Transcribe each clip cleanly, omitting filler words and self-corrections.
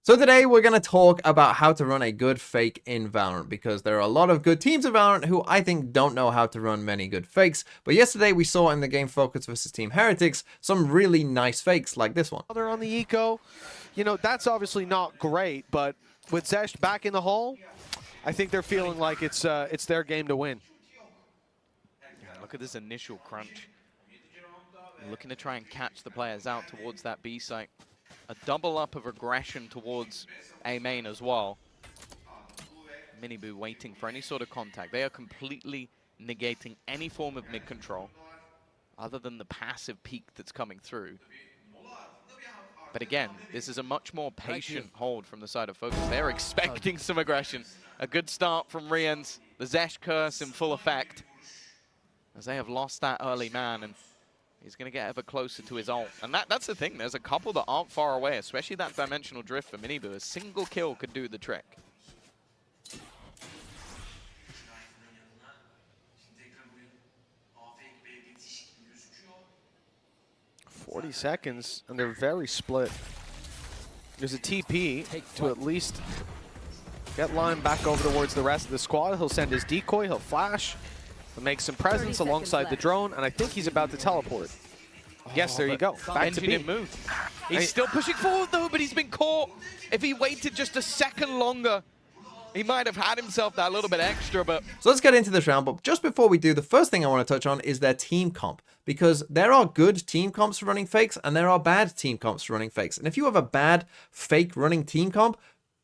So today we're going to talk about how to run a good fake in Valorant, because there are a lot of good teams in Valorant who I think don't know how to run many good fakes. But yesterday we saw in the game Fokus versus Team Heretics some really nice fakes like this one. They're on the eco. You know, that's obviously not great, but with Zesh back in the hole, I think they're feeling like it's their game to win. Yeah, look at this initial crunch. Looking to try and catch the players out towards that B site. A double up of aggression towards A main as well. Miniboo waiting for any sort of contact. They are completely negating any form of mid control other than the passive peek that's coming through. But again, this is a much more patient hold from the side of Fokus. They're expecting some aggression. A good start from Rians. The Zesh curse in full effect, as they have lost that early man, and he's going to get ever closer to his ult. And that's the thing. There's a couple that aren't far away, especially that dimensional drift for Miniboo. A single kill could do the trick. 40 seconds, and they're very split. There's a TP to at least get line back over towards the rest of the squad. He'll send his decoy, he'll flash, he'll make some presence alongside the drone, and I think he's about to teleport. Yes, there you go. Back to B. Didn't move. He's still pushing forward though, but he's been caught. If he waited just a second longer, he might have had himself that little bit extra, but... So let's get into this round, but just before we do, the first thing I want to touch on is their team comp, because there are good team comps for running fakes and there are bad team comps for running fakes. And if you have a bad fake running team comp,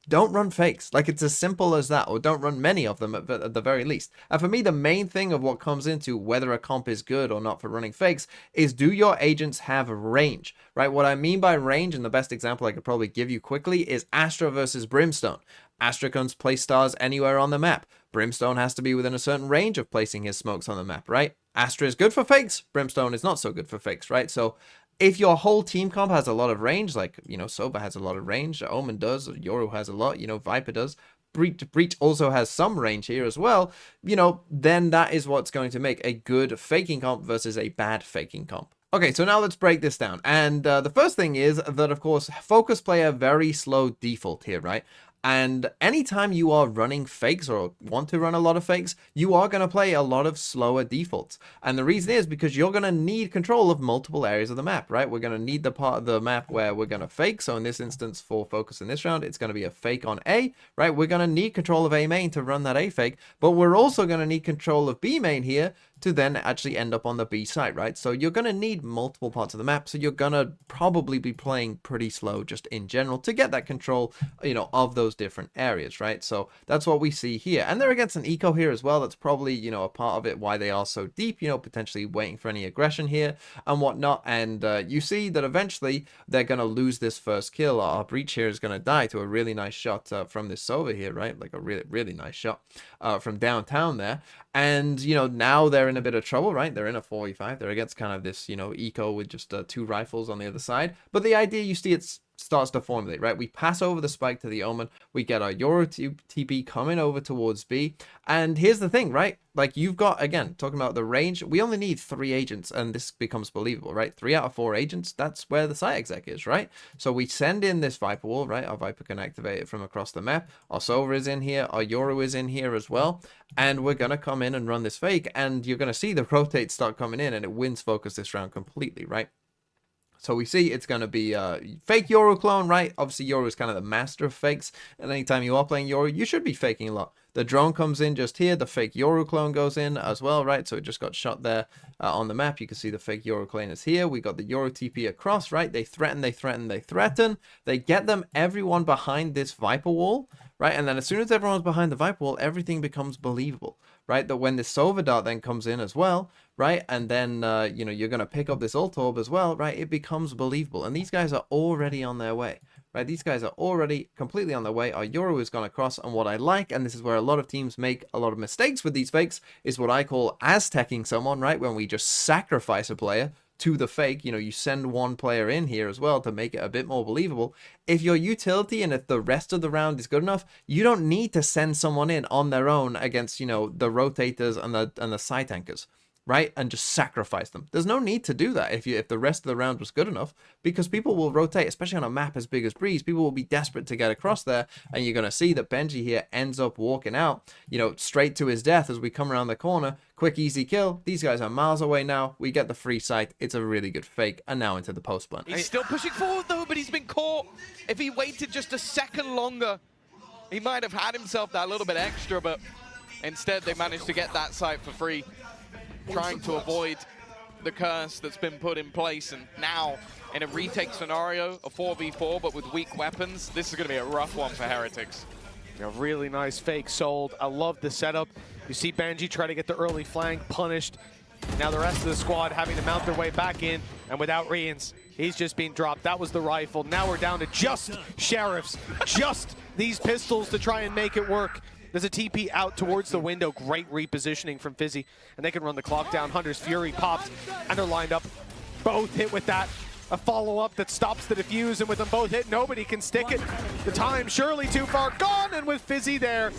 don't run fakes. Like, it's as simple as that, or don't run many of them at the very least. And for me, the main thing of what comes into whether a comp is good or not for running fakes is, do your agents have range, right? What I mean by range, and the best example I could probably give you quickly, is Astra versus Brimstone. Astra can place stars anywhere on the map. Brimstone has to be within a certain range of placing his smokes on the map, right? Astra is good for fakes. Brimstone is not so good for fakes, right? So if your whole team comp has a lot of range, like, you know, Soba has a lot of range, Omen does, Yoru has a lot, you know, Viper does, Breach also has some range here as well, you know, then that is what's going to make a good faking comp versus a bad faking comp. Okay, so now let's break this down. And the first thing is that, of course, Fokus play a very slow default here, right? And anytime you are running fakes or want to run a lot of fakes, you are going to play a lot of slower defaults. And the reason is because you're going to need control of multiple areas of the map, right? We're going to need the part of the map where we're going to fake. So in this instance, for Fokus in this round, it's going to be a fake on A, right? We're going to need control of A main to run that A fake, but we're also going to need control of B main here to then actually end up on the B site, right? So you're going to need multiple parts of the map. So you're going to probably be playing pretty slow just in general to get that control, you know, of those different areas, right? So that's what we see here. And they're against an eco here as well. That's probably, you know, a part of it, why they are so deep, you know, potentially waiting for any aggression here and whatnot. And you see that eventually they're going to lose this first kill. Our Breach here is going to die to a really nice shot from this Sova here, right? Like a really nice shot from downtown there. And, you know, now they're in a bit of trouble, right? They're in a 45. They're against kind of this, you know, eco with just 2 rifles on the other side. But the idea, you see, it starts to formulate, right? We pass over the spike to the Omen. We get our Euro TP coming over towards B. And here's the thing, right? Like, you've got, again, talking about the range, we only need 3 agents, and this becomes believable, right? 3 out of 4 agents, that's where the site exec is, right? So we send in this Viper wall, right? Our Viper can activate it from across the map. Our Sova is in here. Our Yoru is in here as well. And we're going to come in and run this fake, and you're going to see the rotates start coming in, and it wins Fokus this round completely, right? So we see it's going to be a fake Yoru clone, right? Obviously, Yoru is kind of the master of fakes. And anytime you are playing Yoru, you should be faking a lot. The drone comes in just here. The fake Yoru clone goes in as well, right? So it just got shot there on the map. You can see the fake Yoru clone is here. We got the Yoru TP across, right? They threaten, they threaten, they threaten. They get them, everyone behind this Viper wall, right? And then as soon as everyone's behind the Viper wall, everything becomes believable, right? That when this Sova dart then comes in as well, right? And then, you know, you're going to pick up this ult orb as well, right? It becomes believable. And these guys are already on their way, right? These guys are already completely on their way. Our Yoru has gone across. And what I like, and this is where a lot of teams make a lot of mistakes with these fakes, is what I call Aztecing someone, right? When we just sacrifice a player to the fake. You know, you send one player in here as well to make it a bit more believable. If your utility and if the rest of the round is good enough, you don't need to send someone in on their own against, you know, the rotators and the side tankers. right? And just sacrifice them. There's no need to do that if the rest of the round was good enough, because people will rotate, especially on a map as big as Breeze. People will be desperate to get across there, and you're going to see that Benji here ends up walking out, you know, straight to his death as we come around the corner. Quick, easy kill. These guys are miles away now. We get the free sight. It's a really good fake, and now into the post plant. He's still pushing forward though, but he's been caught. If he waited just a second longer, he might have had himself that little bit extra, but instead they managed to get that site for free, trying to avoid the curse that's been put in place. And now, in a retake scenario, a 4v4, but with weak weapons, this is going to be a rough one for Heretics. A really nice fake sold. I love the setup. You see Benji try to get the early flank punished. Now the rest of the squad having to mount their way back in, and without Rians, he's just being dropped. That was the rifle. Now we're down to just sheriffs, just these pistols to try and make it work. There's a TP out towards the window. Great repositioning from Fizzy, and they can run the clock down. Hunter's Fury pops, and they're lined up. Both hit with that. A follow-up that stops the defuse, and with them both hit, nobody can stick it. The time surely too far gone, and with Fizzy there,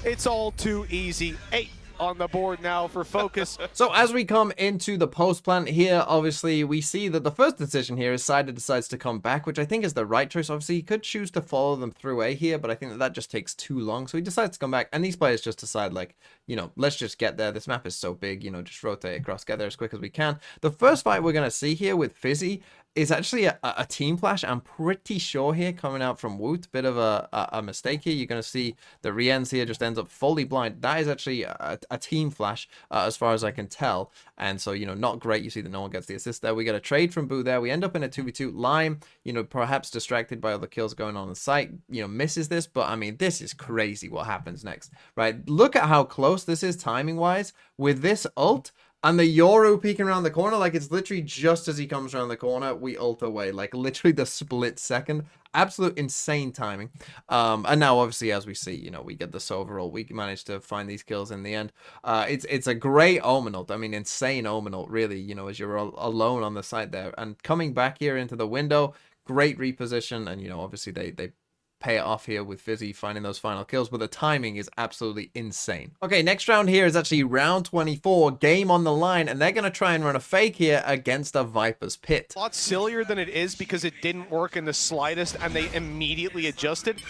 it's all too easy. 8 on the board now for Fokus. So as we come into the post plant here, obviously we see that the first decision here is Cider decides to come back, which I think is the right choice. Obviously he could choose to follow them through A here, but I think that just takes too long. So he decides to come back, and these players just decide, like, you know, let's just get there. This map is so big, you know, just rotate across, get there as quick as we can. The first fight we're going to see here with Fizzy is actually a team flash. I'm pretty sure here, coming out from Woot. Bit of a mistake here. You're going to see the Riens here just ends up fully blind. That is actually a team flash, as far as I can tell. And so, you know, not great. You see that no one gets the assist there. We get a trade from Boo there. We end up in a 2v2. Lime, you know, perhaps distracted by other kills going on the site, you know, misses this. But, I mean, this is crazy what happens next, right? Look at how close this is timing-wise with this ult. And the Yoru peeking around the corner, like, it's literally just as he comes around the corner, we ult away. Like, literally the split second. Absolute insane timing. And now, obviously, as we see, you know, we get this overall. We managed to find these kills in the end. It's a great Omen ult. I mean, insane Omen ult, really, you know, as you're alone on the side there. And coming back here into the window, great reposition. And, you know, obviously, they pay it off here with Fizzy finding those final kills, but the timing is absolutely insane. Okay, next round here is actually round 24, game on the line, and they're going to try and run a fake here against a Viper's Pit. A lot sillier than it is because it didn't work in the slightest, and they immediately adjusted.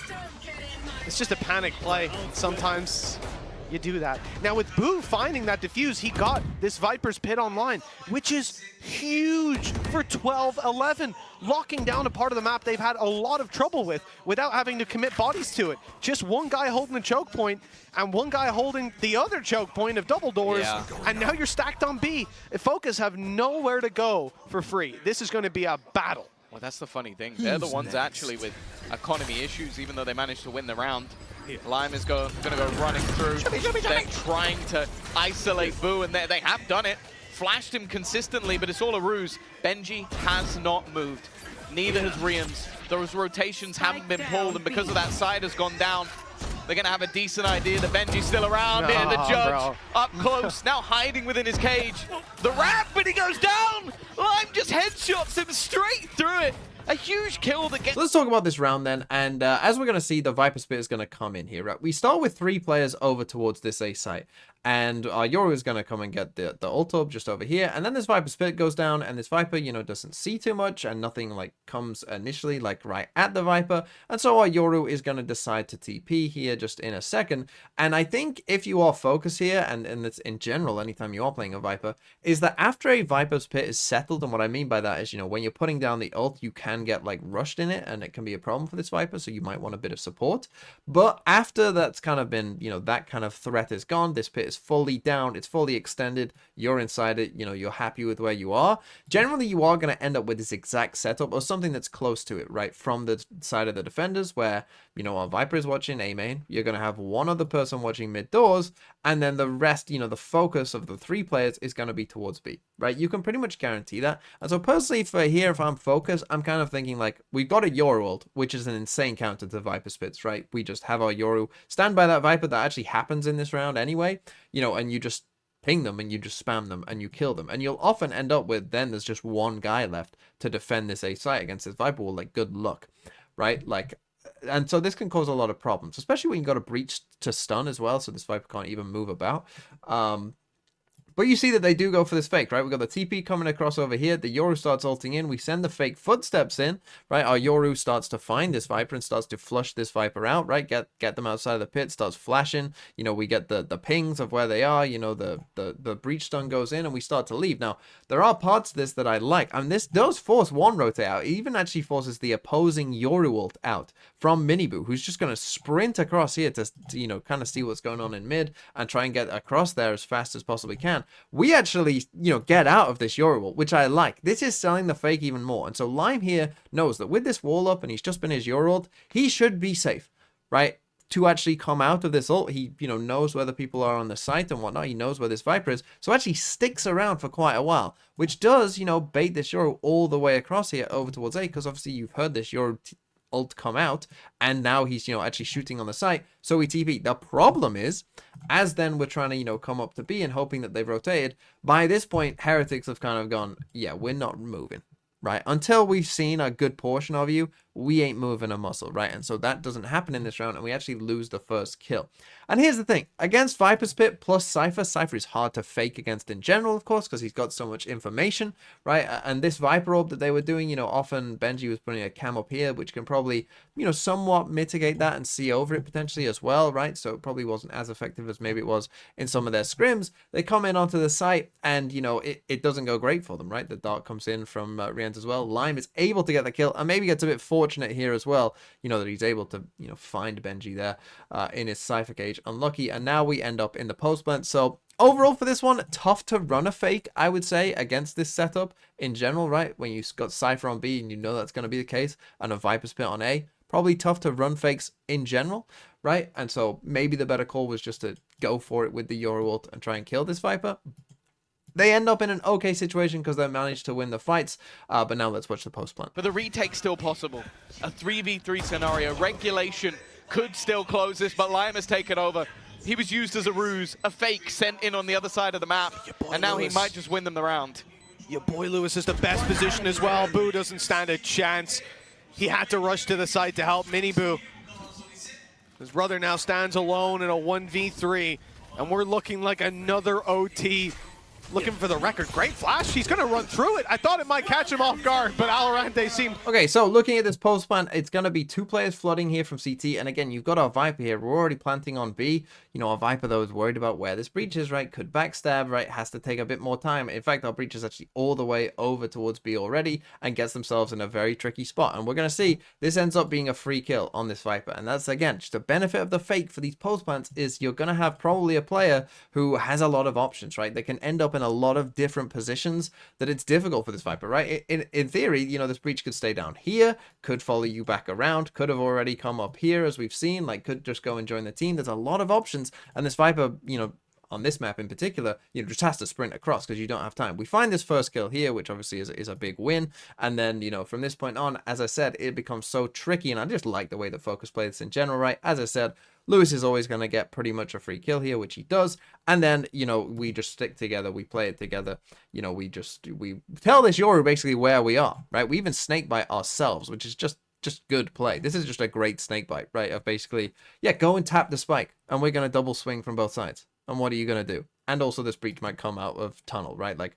It's just a panic play. Sometimes you do that. Now with Boo finding that defuse, he got this Viper's Pit online, which is huge for 12-11. Locking down a part of the map they've had a lot of trouble with without having to commit bodies to it. Just one guy holding the choke point and one guy holding the other choke point of double doors. Yeah. And now you're stacked on B. Fokus have nowhere to go for free. This is going to be a battle. Well, that's the funny thing. They're the ones actually with economy issues, even though they managed to win the round. Lime is going to go running through. They're trying to isolate Boo, and they have done it. Flashed him consistently, but it's all a ruse. Benji has not moved. Neither has Rians. Those rotations haven't been pulled, and because of that, side has gone down. They're going to have a decent idea that Benji's still around here. The judge up close, now hiding within his cage. The wrap, but he goes down. Lime just headshots him straight through it. A huge kill that gets... So let's talk about this round then, and as we're going to see, the Viper's Pit is going to come in here, right? We start with 3 players over towards this A site, and Yoru is going to come and get the ult up just over here, and then this Viper's Pit goes down, and this Viper, you know, doesn't see too much, and nothing, like, comes initially, like, right at the Viper, and so Yoru is going to decide to TP here just in a second, and I think if you are Fokus here, and it's in general, anytime you are playing a Viper, is that after a Viper's Pit is settled, and what I mean by that is, you know, when you're putting down the ult, you can get, like, rushed in it, and it can be a problem for this Viper, so you might want a bit of support. But after that's kind of been, you know, that kind of threat is gone, this pit is fully down, it's fully extended, you're inside it, you know, you're happy with where you are, generally you are going to end up with this exact setup or something that's close to it, right, from the side of the defenders, where, you know, our Viper is watching A main, you're going to have one other person watching mid doors, and then the rest, you know, the focus of the 3 players is going to be towards B, right? You can pretty much guarantee that. And so personally for here, if I'm Fokus, I'm kind of thinking, like, we've got a Yoru ult, which is an insane counter to Viper Spits, right? We just have our Yoru stand by that Viper. That actually happens in this round anyway, you know, and you just ping them and you just spam them and you kill them. And you'll often end up with, then there's just one guy left to defend this A site against this Viper. Well, like, good luck, right? Like, and so this can cause a lot of problems, especially when you got a breach to stun as well, so this Viper can't even move about. But you see that they do go for this fake, right? We've got the TP coming across over here. The Yoru starts ulting in. We send the fake footsteps in, right? Our Yoru starts to find this Viper and starts to flush this Viper out, right? Get them outside of the pit, starts flashing. You know, we get the pings of where they are. You know, the breach stun goes in and we start to leave. Now, there are parts of this that I like. And this does force one rotate out. It even actually forces the opposing Yoru ult out from Miniboo, who's just going to sprint across here to, you know, kind of see what's going on in mid and try and get across there as fast as possibly can. We actually, you know, get out of this Yoru ult, which I like. This is selling the fake even more. And so Lime here knows that with this wall up and he's just been his Yoru ult, he should be safe, right? To actually come out of this ult, he, you know, knows where the people are on the site and whatnot. He knows where this Viper is. So actually sticks around for quite a while, which does, you know, bait this Yoru all the way across here over towards A, because obviously you've heard this Yoru ult come out and now he's, you know, actually shooting on the site, so we TP. The problem is, as then we're trying to, you know, come up to B and hoping that they've rotated, by this point Heretics have kind of gone, yeah, we're not moving, right? Until we've seen a good portion of you, we ain't moving a muscle, right? And so that doesn't happen in this round, and we actually lose the first kill. And here's the thing, against Viper's Pit plus Cypher is hard to fake against in general, of course, because he's got so much information, right? And this Viper orb that they were doing, you know, often Benji was putting a cam up here, which can probably, you know, somewhat mitigate that and see over it potentially as well, right? So it probably wasn't as effective as maybe it was in some of their scrims. They come in onto the site and, you know, it doesn't go great for them, right? The dart comes in from Riant as well. Lime is able to get the kill and maybe gets a bit fortunate here as well, you know, that he's able to, you know, find Benji there in his Cypher cage. Unlucky, and now we end up in the post plant. So overall for this one, tough to run a fake, I would say, against this setup in general, right? When you got Cypher on B and you know that's going to be the case, and a Viper's Pit on A, probably tough to run fakes in general, right? And so maybe the better call was just to go for it with the Yoru ult and try and kill this Viper. They end up in an okay situation because they managed to win the fights, but now let's watch the post plant. But the retake's still possible. A 3v3 scenario. Regulation could still close this, but Lime has taken over. He was used as a ruse, a fake sent in on the other side of the map, and now Lewis. he might just win them the round. Your boy Lewis is the best position as well. Boo doesn't stand a chance. He had to rush to the site to help Miniboo. His brother now stands alone in a 1v3, and we're looking like another OT. Looking for the record. Great flash. He's going to run through it. I thought it might catch him off guard, but Alorante seemed... Okay, so looking at this post plant, it's going to be 2 players flooding here from CT. And again, you've got our Viper here. We're already planting on B. You know, our Viper, though, is worried about where this breach is, right? Could backstab, right? Has to take a bit more time. In fact, our breach is actually all the way over towards B already and gets themselves in a very tricky spot. And we're going to see this ends up being a free kill on this Viper. And that's, again, just a benefit of the fake for these post plants is you're going to have probably a player who has a lot of options, right? They can end up in a lot of different positions that it's difficult for this Viper, right? In theory, you know, this breach could stay down here, could follow you back around, could have already come up here as we've seen, like could just go and join the team. There's a lot of options, and this Viper, you know, on this map in particular, you know, just has to sprint across because you don't have time. We find this first kill here, which obviously is a big win. And then, you know, from this point on, as I said, it becomes so tricky. And I just like the way that Fokus plays this in general, right? As I said, Lewis is always going to get pretty much a free kill here, which he does. And then, you know, we just stick together. We play it together. You know, we tell this Yoru basically where we are, right? We even snakebite ourselves, which is just good play. This is just a great snakebite, right? Of basically, yeah, go and tap the spike. And we're going to double swing from both sides. And what are you going to do? And also this breach might come out of tunnel, right? Like,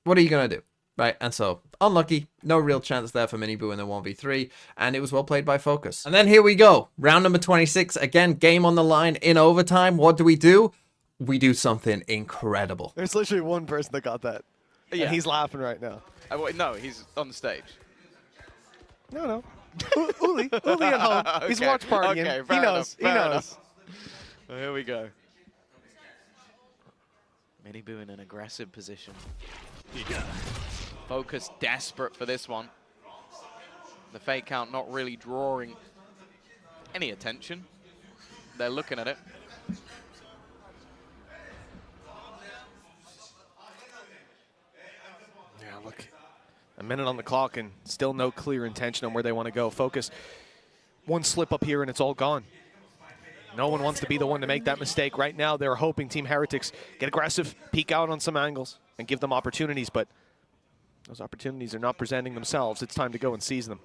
what are you going to do? Right, and so, unlucky, no real chance there for Miniboo in the 1v3, and it was well played by Fokus. And then here we go, round number 26, again, game on the line in overtime. What do? We do something incredible. There's literally one person that got that, Yeah. and he's laughing right now. No, he's on the stage. No. Uli at home. He's watch partying. Okay, he knows. He knows. Well, here we go. Miniboo in an aggressive position. Fokus desperate for this one. The fake out not really drawing any attention. They're looking at it. Yeah, look. A minute on the clock and still no clear intention on where they want to go. Fokus, one slip up here and it's all gone. No one wants to be the one to make that mistake. Right now, they're hoping Team Heretics get aggressive, peek out on some angles, and give them opportunities, but those opportunities are not presenting themselves. It's time to go and seize them.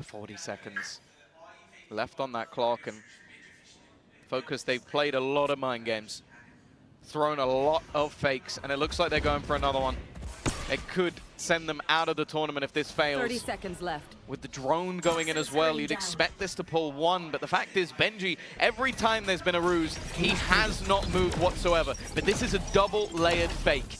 40 seconds left on that clock, and Fokus, they've played a lot of mind games, thrown a lot of fakes, and it looks like they're going for another one. It could send them out of the tournament if this fails. 30 seconds left. With the drone going in as well, you'd expect this to pull one, but the fact is, Benji, every time there's been a ruse, he has not moved whatsoever. But this is a double-layered fake.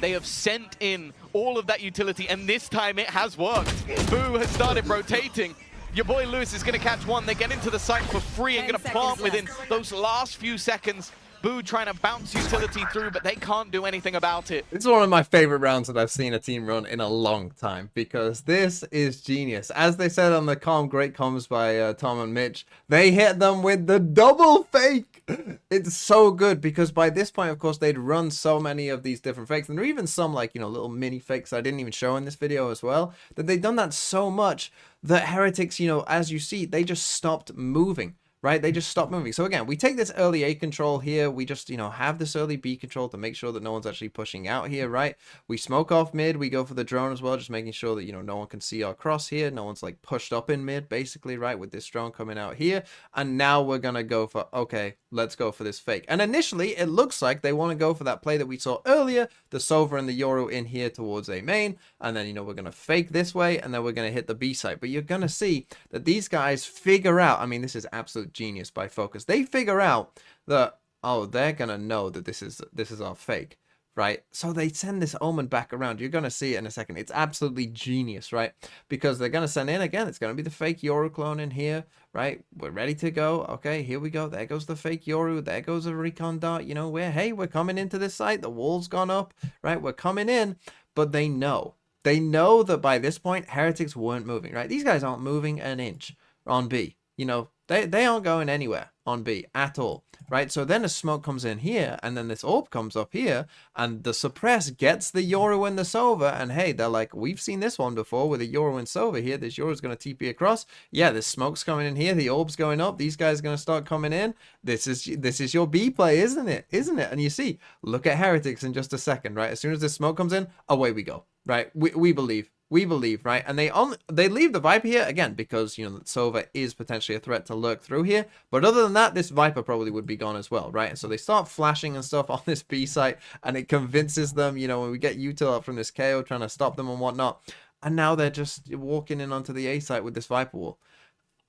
They have sent in all of that utility, and this time it has worked. Boo has started rotating. Your boy Lewis is going to catch one. They get into the site for free and going to plant within those last few seconds. Boo trying to bounce utility through, but they can't do anything about it. This is one of my favorite rounds that I've seen a team run in a long time, because this is genius. As they said on the comm, great comms by Tom and Mitch, they hit them with the double fake. It's so good, because by this point, of course, they'd run so many of these different fakes, and there are even some, like, you know, little mini fakes I didn't even show in this video as well, that they've done that so much that Heretics, you know, as you see, they just stopped moving. Right, they just stop moving. So again, we take this early A control here. We just, you know, have this early B control to make sure that no one's actually pushing out here, right? We smoke off mid. We go for the drone as well, just making sure that, you know, no one can see our cross here. No one's like pushed up in mid, basically, right? With this drone coming out here. And now we're going to go for, okay, let's go for this fake. And initially, it looks like they want to go for that play that we saw earlier, the Sova and the Yoru in here towards A main. And then, you know, we're going to fake this way, and then we're going to hit the B site. But you're going to see that these guys figure out, I mean, this is absolute genius by Fokus. They figure out that, oh, they're gonna know that this is our fake, right? So they send this Omen back around. You're gonna see it in a second. It's absolutely genius, right? Because they're gonna send in again. It's gonna be the fake Yoru clone in here, right? We're ready to go. Okay, here we go. There goes the fake Yoru. There goes a recon dart. You know, we're coming into this site. The wall's gone up, right? We're coming in, but they know. They know that by this point, Heretics weren't moving, right? These guys aren't moving an inch on B. You know, they aren't going anywhere on B at all, right? So then a smoke comes in here, and then this orb comes up here, and the suppress gets the Yoru and the Sova, and hey, they're like, we've seen this one before with a Yoru and Sova here. This Yoru's going to TP across. Yeah, this smoke's coming in here. The orb's going up. These guys are going to start coming in. This is your B play, isn't it? Isn't it? And you see, look at Heretics in just a second, right? As soon as this smoke comes in, away we go, right? We believe. We believe, right? And they leave the Viper here, again, because, you know, Sova is potentially a threat to lurk through here. But other than that, this Viper probably would be gone as well, right? And so they start flashing and stuff on this B site, and it convinces them, you know, when we get util up from this KO, trying to stop them and whatnot. And now they're just walking in onto the A site with this Viper wall.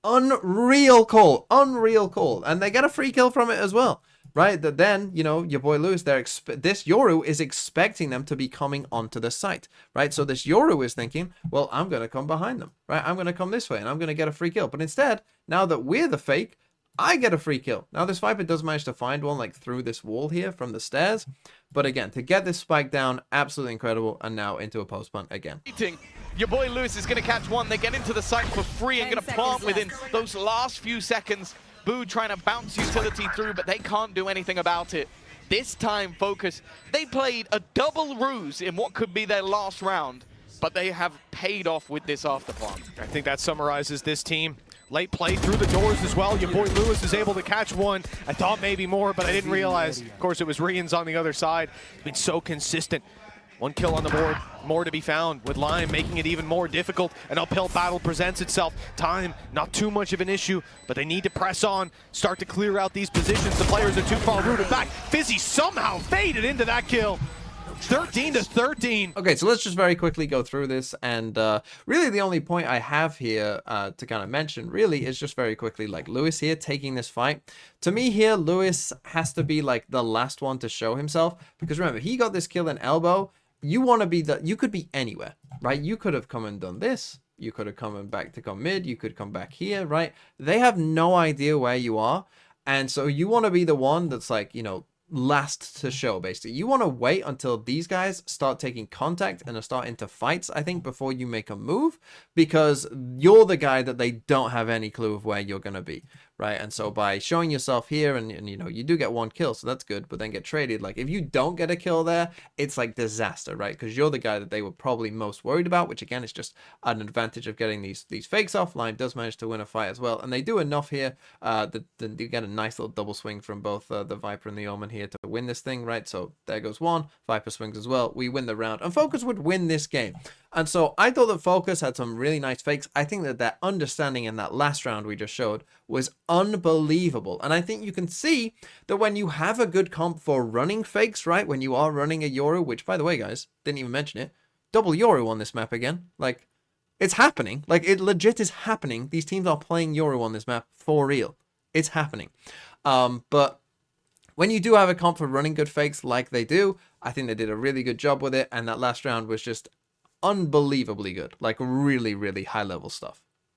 Unreal call. Unreal call. And they get a free kill from it as well. Right, that then, you know, your boy Lewis, this Yoru is expecting them to be coming onto the site, right? So this Yoru is thinking, well, I'm going to come behind them, right? I'm going to come this way, and I'm going to get a free kill. But instead, now that we're the fake, I get a free kill. Now, this Viper does manage to find one, like, through this wall here from the stairs. But again, to get this spike down, absolutely incredible, and now into a post punt again. Your boy Lewis is going to catch one. They get into the site for free and going to plant within those last few seconds. Boo trying to bounce utility through, but they can't do anything about it. This time, Fokus, they played a double ruse in what could be their last round, but they have paid off with this afterplant. I think that summarizes this team. Late play through the doors as well. Your boy Lewis is able to catch one. I thought maybe more, but I didn't realize. Of course, it was Rians on the other side. He's been so consistent. One kill on the board, more to be found, with Lime making it even more difficult. An uphill battle presents itself. Time, not too much of an issue, but they need to press on, start to clear out these positions. The players are too far rooted back. Fizzy somehow faded into that kill. 13-13. Okay, so let's just very quickly go through this, and really the only point I have here to kind of mention really is just very quickly, like, Lewis here taking this fight. To me here, Lewis has to be like the last one to show himself, because remember, he got this kill in elbow. You want to be you could be anywhere, right? You could have come and done this. You could have come back to come mid. You could come back here, right? They have no idea where you are. And so you want to be the one that's like, you know, last to show, basically. You want to wait until these guys start taking contact and are starting to fights, I think, before you make a move, because you're the guy that they don't have any clue of where you're going to be, right? And so by showing yourself here, and you know, you do get one kill, so that's good, but then get traded. Like, if you don't get a kill there, it's like disaster, right? Because you're the guy that they were probably most worried about, which again is just an advantage of getting these fakes off. Lime does manage to win a fight as well, and they do enough here that you get a nice little double swing from both the Viper and the Omen here to win this thing, right? So there goes one. Viper swings as well. We win the round, and Fokus would win this game. And so I thought that Fokus had some really nice fakes. I think that their understanding in that last round we just showed was unbelievable. And I think you can see that when you have a good comp for running fakes, right? When you are running a Yoru, which by the way, guys, didn't even mention it, double Yoru on this map again. Like, it's happening. Like, it legit is happening. These teams are playing Yoru on this map for real. It's happening. But when you do have a comp for running good fakes like they do, I think they did a really good job with it. And that last round was just unbelievably good. Like, really, really high level stuff.